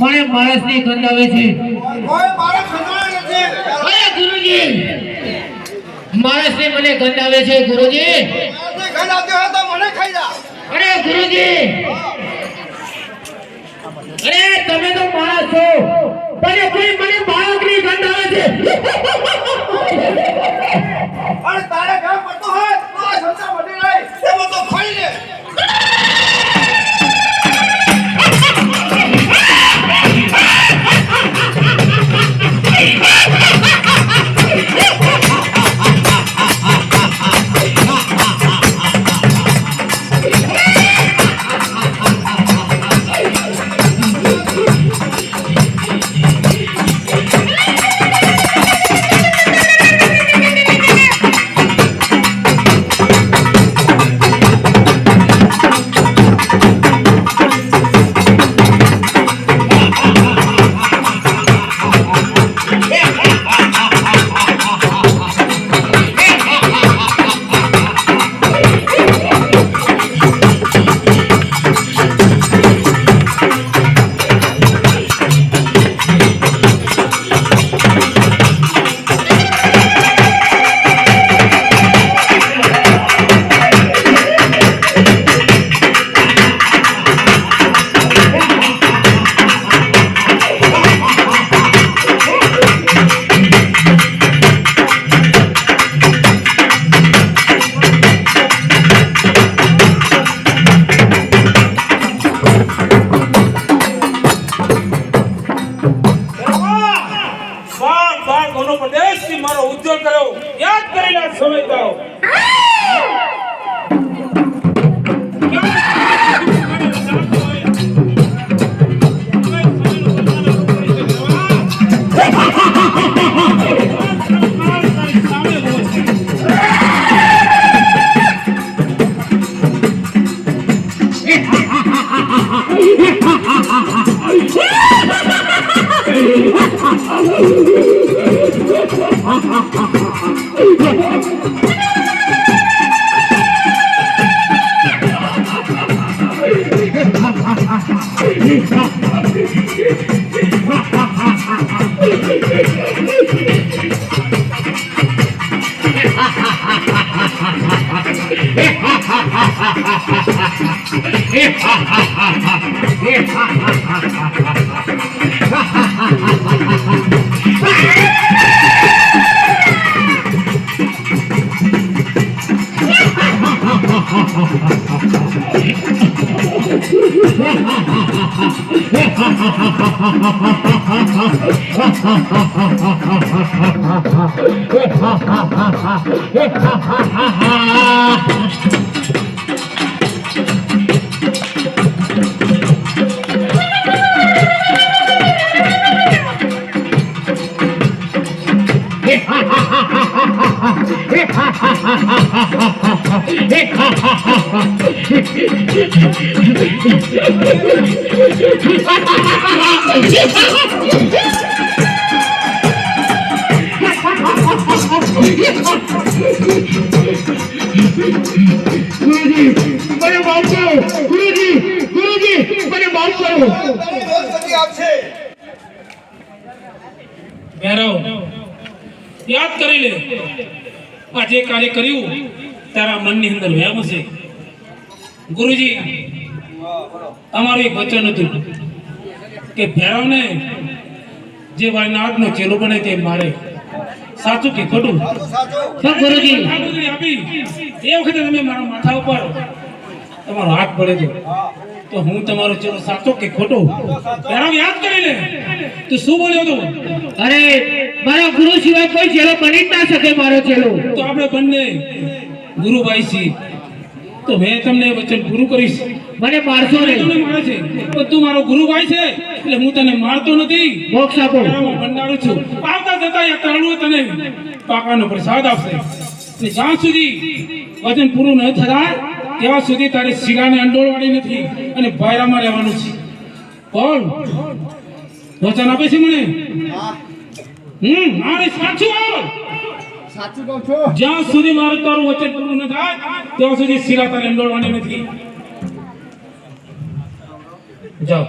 મને માણસ ની ગંધ આવે છે. કોઈ માણસ ખંડાળે નથી. અરે ગુરુજી, માણસ ની મને ગંધ આવે છે ગુરુજી. માણસ ગંધ આવતી હોય તો મને ખાઈ જા. અરે ગુરુજી, અરે તમે તો માણસ છો, પણ કોઈ મને બાળક ની ગંધ આવે છે. અરે તારે ગામ પડતો હોય તો આ સંસાર મટી રહે એવો તો ખાઈ લે. ગુરુજી મને માફ કરો. ગુરુજી મને માફ કરો. તારી રોજ ગતિ આવશે. ભૈરવ યાદ કરી લે, આ જે કાર્ય કર્યું તારા મનની અંદર વ્યામ છે. ગુરુજી અમારું એક વચન હતું કે ભૈરવને જે વાયનાડનો ચેલો બને તે મારે. સાચું કે ખોટું? સાચું. ગુરુજી આપી એ વખતે તમે મારા માથા ઉપર તમારો હાથ પડે છે, તો હું તમારો ચેલો સાચો કે ખોટો? ભૈરવ યાદ કરી લે, તું શું બોલ્યો હતો? અરે મારા ગુરુ સિવાય કોઈ ચેલો બની જ ના શકે. મારો ચેલો તો આપણે બંને ગુરુભાઈ છીએ, તો મેં તમને વચન પૂરું કરીશ. મને મારશો તને નહીં. મારે છે પણ તું મારો ગુરુભાઈ છે એટલે હું તને મારતો નથી. મોક્ષ આપો. હું ભંડારું છું. આવતા જતા આ ત્રણું તને પાકાનો પ્રસાદ આપશે. અને જ્યાં સુધી વચન પૂરું ન થાય ત્યાં સુધી તારી શિલાને અંડોળવાની નથી અને ભાયરામાં રહેવાનું છે. બોલ, વચન આપે છે મને? આને સાચું બોલ. સાચું કહું છું. જ્યાં સુધી મારું તારું વચન પૂરું ન થાય ત્યાં સુધી શિલા તારે અંડોળવાની નથી. જાઓ.